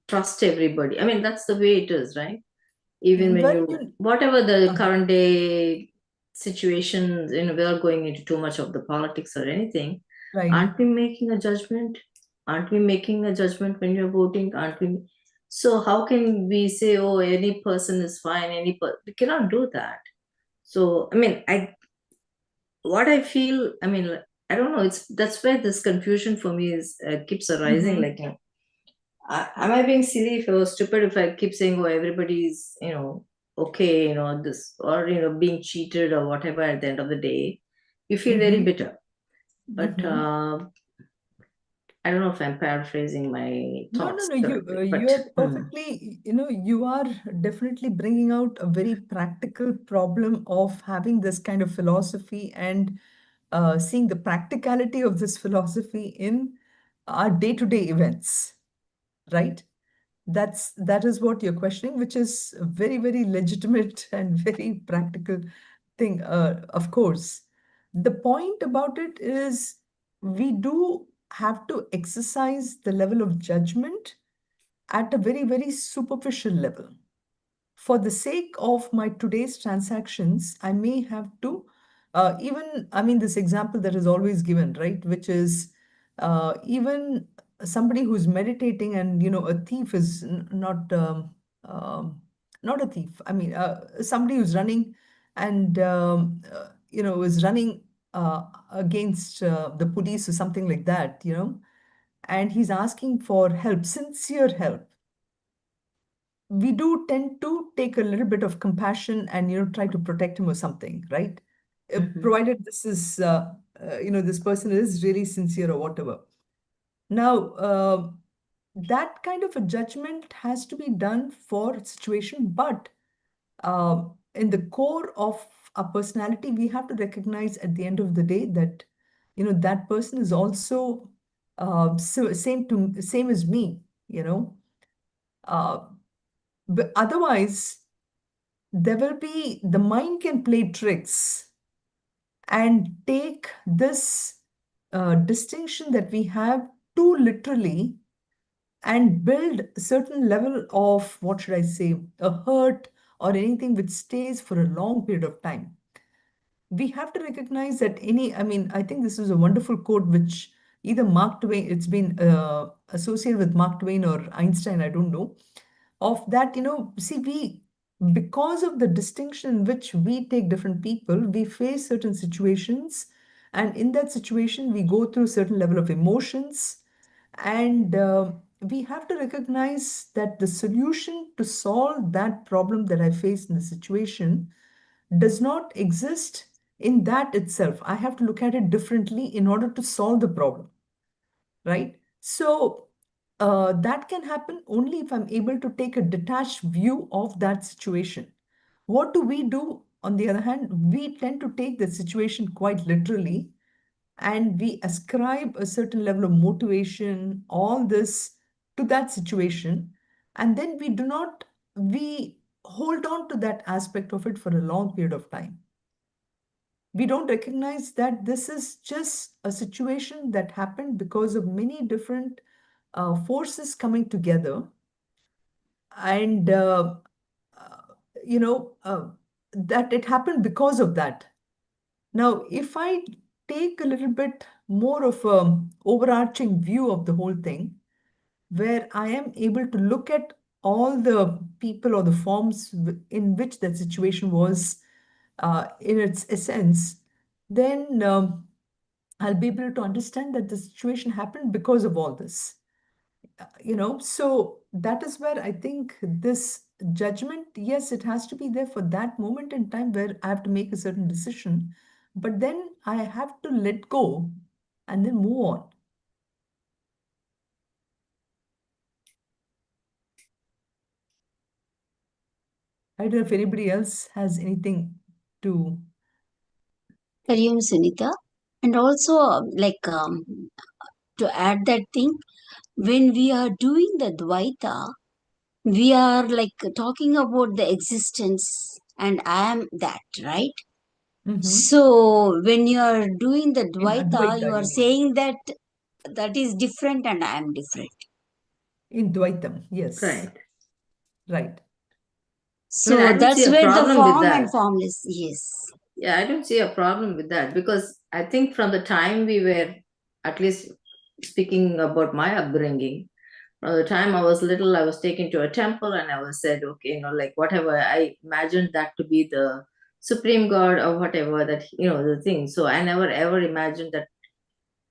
trust everybody. I mean, that's the way it is, right? Even when whatever the current day situations, without going into too much of the politics or anything, right. Aren't we making a judgment? Aren't we making a judgment when you're voting? Aren't we? So how can we say, oh, any person is fine? We cannot do that. So, I mean, what I feel, I mean, I don't know. That's where this confusion for me is keeps arising. Like, am I being silly if I was stupid if I keep saying, oh, everybody's, okay, this, or, being cheated or whatever at the end of the day, you feel very bitter. But I don't know if I'm paraphrasing my thoughts. No. You're perfectly, you are definitely bringing out a very practical problem of having this kind of philosophy and seeing the practicality of this philosophy in our day-to-day events, right? That is what you're questioning, which is a very, very legitimate and very practical thing, of course. The point about it is we do have to exercise the level of judgment at a very, very superficial level. For the sake of my today's transactions, I may have to, this example that is always given, right? Which is even somebody who's meditating and, a thief is not a thief. Somebody who's running and, is running against the police or something like that, and he's asking for help, sincere help. We do tend to take a little bit of compassion and try to protect him or something, right? Provided this is this person is really sincere or whatever. Now that kind of a judgment has to be done for a situation, but in the core of our personality, we have to recognize at the end of the day that that person is also same as me, but otherwise, the mind can play tricks and take this distinction that we have too literally and build a certain level of, what should I say, a hurt or anything which stays for a long period of time. We have to recognize that I think this is a wonderful quote which either Mark Twain, it's been associated with Mark Twain or Einstein, I don't know, of that, because of the distinction in which we take different people, we face certain situations, and in that situation, we go through certain level of emotions, and we have to recognize that the solution to solve that problem that I face in the situation does not exist in that itself. I have to look at it differently in order to solve the problem, right? So that can happen only if I'm able to take a detached view of that situation. What do we do? On the other hand, we tend to take the situation quite literally, and we ascribe a certain level of motivation, all this, to that situation. And then we hold on to that aspect of it for a long period of time. We don't recognize that this is just a situation that happened because of many different forces coming together, and that it happened because of that. Now, if I take a little bit more of an overarching view of the whole thing, where I am able to look at all the people or the forms in which that situation was in its essence, then I'll be able to understand that the situation happened because of all this. So that is where I think this judgment, yes, it has to be there for that moment in time where I have to make a certain decision, but then I have to let go and then move on. I don't know if anybody else has anything to. Karyam Sunita. And also, to add that thing, when we are doing the Dvaita, we are like talking about the existence and I am that, right? So when you are doing the In Dvaita, Advaita, you you are mean. saying that that is different and I am different. In Dvaitam, yes. Right. Right. So I don't that's see a where the problem with form and that. formless, yes. Yeah, I don't see a problem with that, because I think from the time we were, at least speaking about my upbringing, from the time I was little, I was taken to a temple and I was said, okay, like whatever, I imagined that to be the supreme God or whatever, that, the thing. So I never ever imagined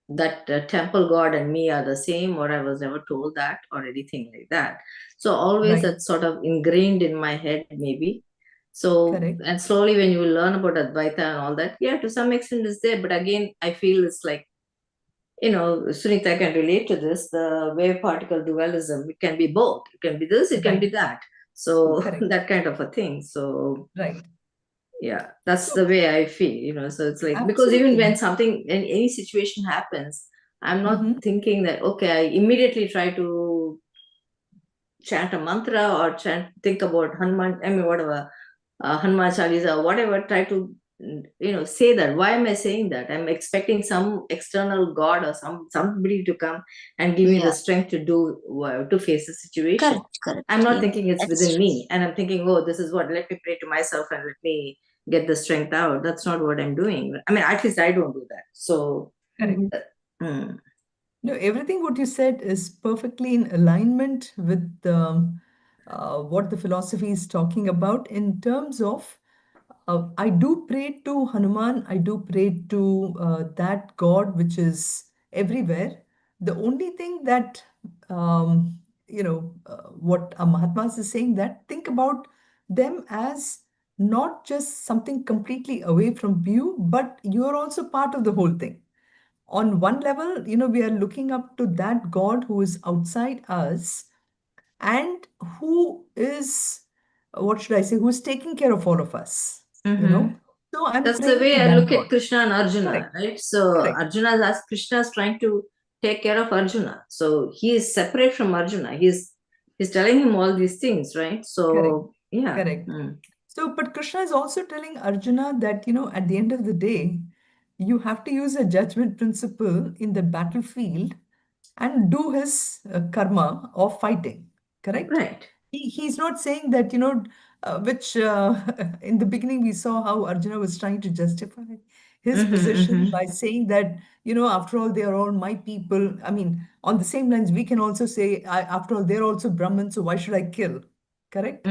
that temple God and me are the same, or I was never told that or anything like that. So always Right. that's sort of ingrained in my head, maybe. So, Correct. and slowly when you learn about Advaita and all that, yeah, to some extent it's there. But again, I feel it's like, Sunita can relate to this, the wave particle dualism. It can be both. It can be this, it can be Right. that. So Correct. that kind of a thing. So Right. yeah, that's So the way I feel, so it's like, because even when absolutely. something in any situation happens, I'm not Mhm. thinking that, okay, I immediately try to chant a mantra or think about Hanuman, whatever, Hanuman Chalisa, whatever, try to say that. Why am I saying that? I'm expecting some external God or somebody to come and give me the strength to do to face the situation. Correct. I'm not Yeah, thinking it's that's within me, and I'm thinking, oh, this is what. Let me pray to myself and let me get the strength out. That's not what I'm doing. I mean, at least I don't do that. So, Correct. mm, No, everything what you said is perfectly in alignment with what the philosophy is talking about in terms of I do pray to Hanuman, I do pray to that God which is everywhere. The only thing that, what a Mahatmas is saying, that think about them as not just something completely away from you, but you're also part of the whole thing. On one level, we are looking up to that God who is outside us and who is, what should I say, who's taking care of all of us, So I'm that's the praying way to I that look God. at Krishna and Arjuna, Correct, right? So correct, Krishna is trying to take care of Arjuna. So he is separate from Arjuna. He's telling him all these things, right? correct, So yeah. correct. So, but Krishna is also telling Arjuna that, at the end of the day, you have to use a judgment principle in the battlefield and do his karma of fighting, correct? Right. He's not saying that, which in the beginning we saw how Arjuna was trying to justify his position by saying that, after all, they are all my people. I mean, on the same lines, we can also say, after all, they're also Brahman, so why should I kill? Correct?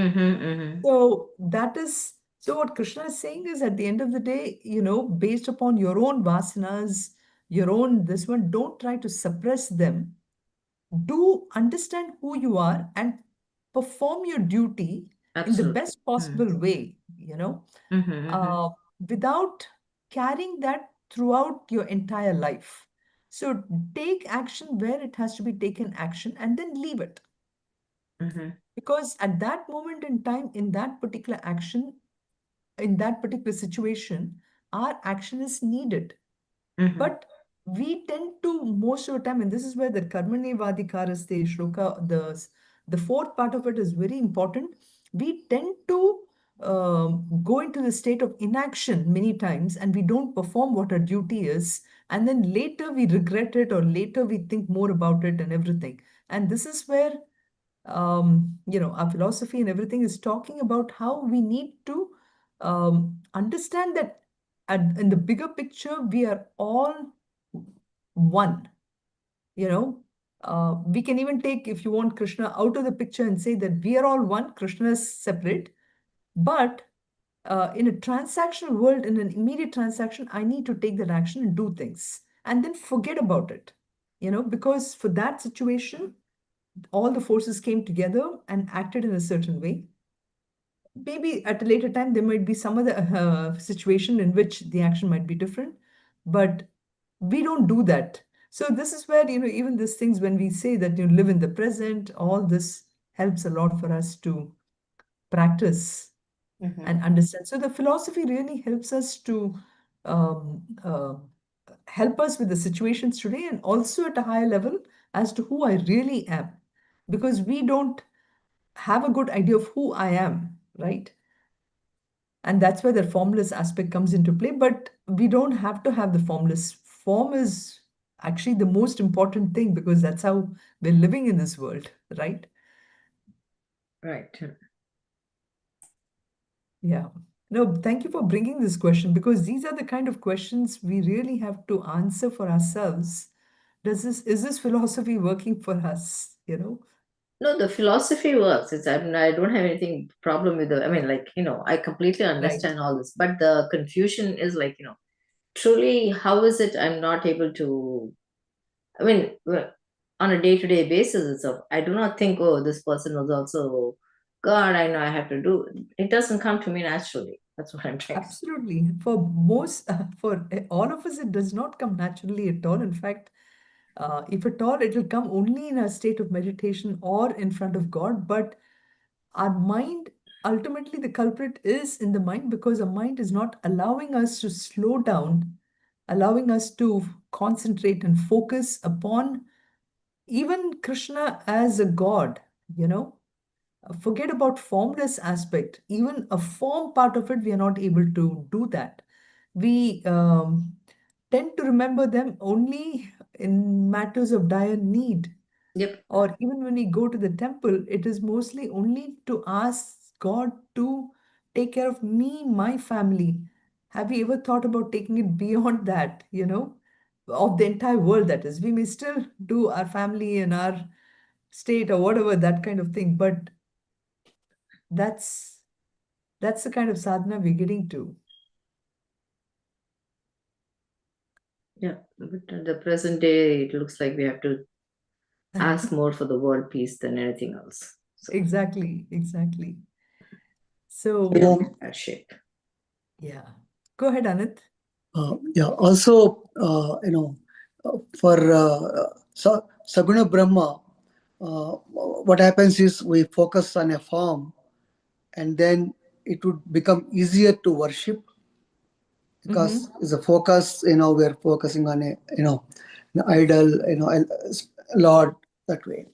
So that is, so what Krishna is saying is at the end of the day, based upon your own vasanas, your own this one, don't try to suppress them. Do understand who you are and perform your duty in the Absolutely. best possible way, without carrying that throughout your entire life. So take action where it has to be taken action and then leave it. Because at that moment in time, in that particular action, in that particular situation, our action is needed. But we tend to, most of the time, and this is where the karmane vadikaraste shloka, the fourth part of it is very important. We tend to go into the state of inaction many times and we don't perform what our duty is. And then later we regret it or later we think more about it and everything. And this is where our philosophy and everything is talking about how we need to understand that in the bigger picture, we are all one. We can even take, if you want, Krishna out of the picture and say that we are all one, Krishna is separate. But in a transactional world, in an immediate transaction, I need to take that action and do things and then forget about it. Because for that situation, all the forces came together and acted in a certain way. Maybe at a later time, there might be some other situation in which the action might be different, but we don't do that. So this is where, even these things, when we say that you live in the present, all this helps a lot for us to practice and understand. So the philosophy really helps us to um, uh, help us with the situations today and also at a higher level as to who I really am. Because we don't have a good idea of who I am, right? And that's where the formless aspect comes into play. But we don't have to have the formless. Form is actually the most important thing because that's how we're living in this world, right? Right. Yeah. No, thank you for bringing this question because these are the kind of questions we really have to answer for ourselves. Is this philosophy working for us? No, the philosophy works. I don't have anything problem with it. I mean, I completely Right. understand all this, but the confusion is truly, how is it I'm not able to, I mean, on a day-to-day basis, I do not think, oh, this person was also God, I know I have to do. It doesn't come to me naturally. That's what I'm trying to say. Absolutely. For all of us, it does not come naturally at all. In fact, if at all, it will come only in a state of meditation or in front of God. But our mind, ultimately, the culprit is in the mind because our mind is not allowing us to slow down, allowing us to concentrate and focus upon even Krishna as a God, you know. Forget about formless aspect. Even a form part of it, we are not able to do that. we tend to remember them only in matters of dire need. Yep. Or even when we go to the temple, it is mostly only to ask God to take care of me, my family. Have you ever thought about taking it beyond that, of the entire world, that is? We may still do our family and our state or whatever, that kind of thing, but that's that's the kind of sadhana we're getting to. Yeah, but at the present day, it looks like we have to ask more for the world peace than anything else. So Exactly, exactly. So, we are in bad shape. yeah. Go ahead, Anit. Yeah. Also, for Saguna Brahma, what happens is we focus on a form, and then it would become easier to worship because it's a focus. We're focusing on an idol, a Lord that way,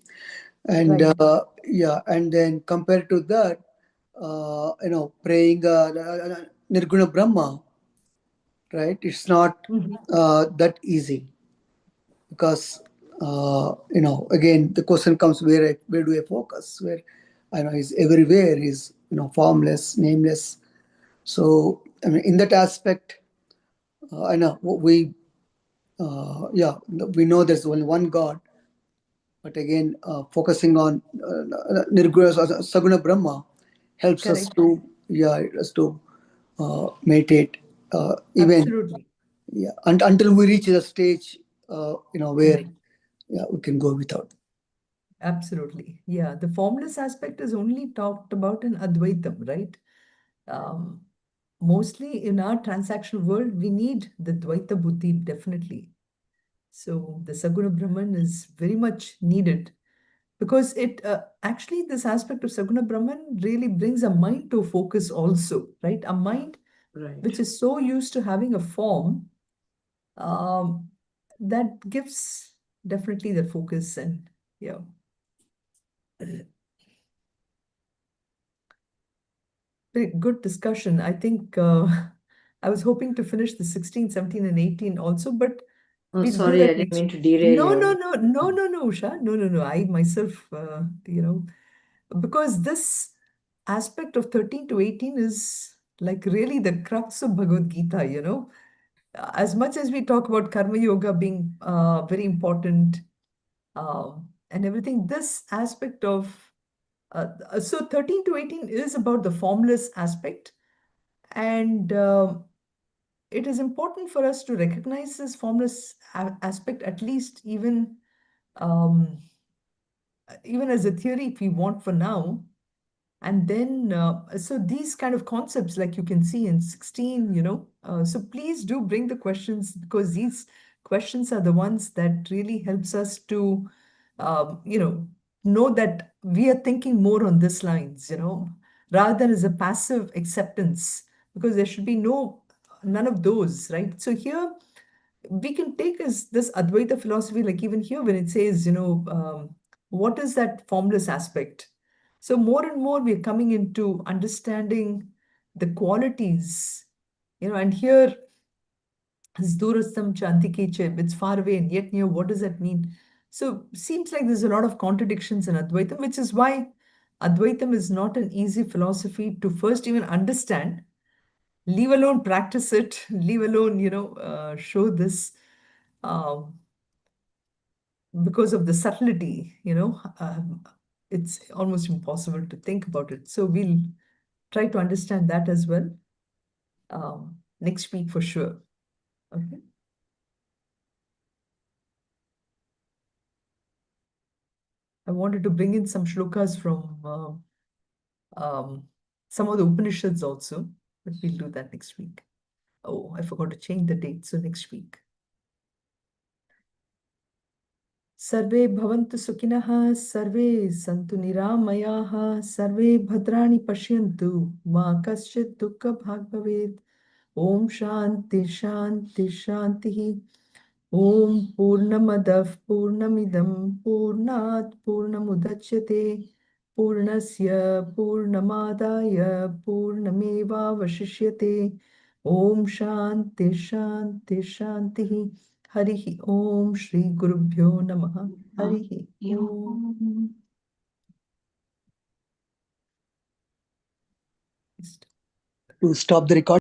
and Right. yeah, and then compared to that, praying Nirguna Brahma, right? It's not that easy because again the question comes, where do I focus? Where I know he's everywhere. He's formless, nameless. So I mean, in that aspect, I know we know there's only one God, but again, focusing on Nirguna Saguna Brahma helps us Correct. to meditate even Absolutely. until we reach a stage where Correct. we can go without. Absolutely. Yeah. The formless aspect is only talked about in Advaitam, right? Um, Mostly in our transactional world, we need the Dvaita Buddhi, definitely. So the Saguna Brahman is very much needed because it actually, this aspect of Saguna Brahman really brings a mind to focus also, right? A mind Right. which is so used to having a form um, that gives definitely the focus and yeah. Very good discussion. I think I was hoping to finish the 16, 17, and 18 also, but Oh, we'll do sorry, I that didn't next. mean to derail No, no, you. no, no, no, no, Usha. No, no, no. I myself, because this aspect of 13 to 18 is like really the crux of Bhagavad Gita, As much as we talk about Karma Yoga being very important and everything, this aspect of so 13 to 18 is about the formless aspect. And it is important for us to recognize this formless aspect, at least um, even as a theory, if we want for now. And then, so these kind of concepts, like you can see in 16, so please do bring the questions because these questions are the ones that really helps us to, know that we are thinking more on this lines, rather than as a passive acceptance, because there should be none of those, right? So here we can take as this Advaita philosophy, like even here when it says, what is that formless aspect? So more and more we're coming into understanding the qualities, and here is durastam chantikeche, it's far away and yet near. What does that mean? So seems like there's a lot of contradictions in Advaitam, which is why Advaitam is not an easy philosophy to first even understand, leave alone practice it, leave alone, show this um, because of the subtlety, it's almost impossible to think about it. So we'll try to understand that as well next week for sure. Okay. I wanted to bring in some shlokas from some of the Upanishads also, but we'll do that next week. Oh, I forgot to change the date, so next week. Sarve bhavantu sukhinah, sarve santu niramayah, sarve bhadrani pashyantu, ma kaschit dukkha bhag bhavet. Om Shanti Shanti Shanti. Om Purnamadav Purnamidam Purnat Purnamudachyate Purnasya Purnamadaya Purnameva Vashishyate Om Shanti Shanti Shanti. Harihi Om Shri Gurubhyo Namaha. Harihi Om. Om. To stop the recording.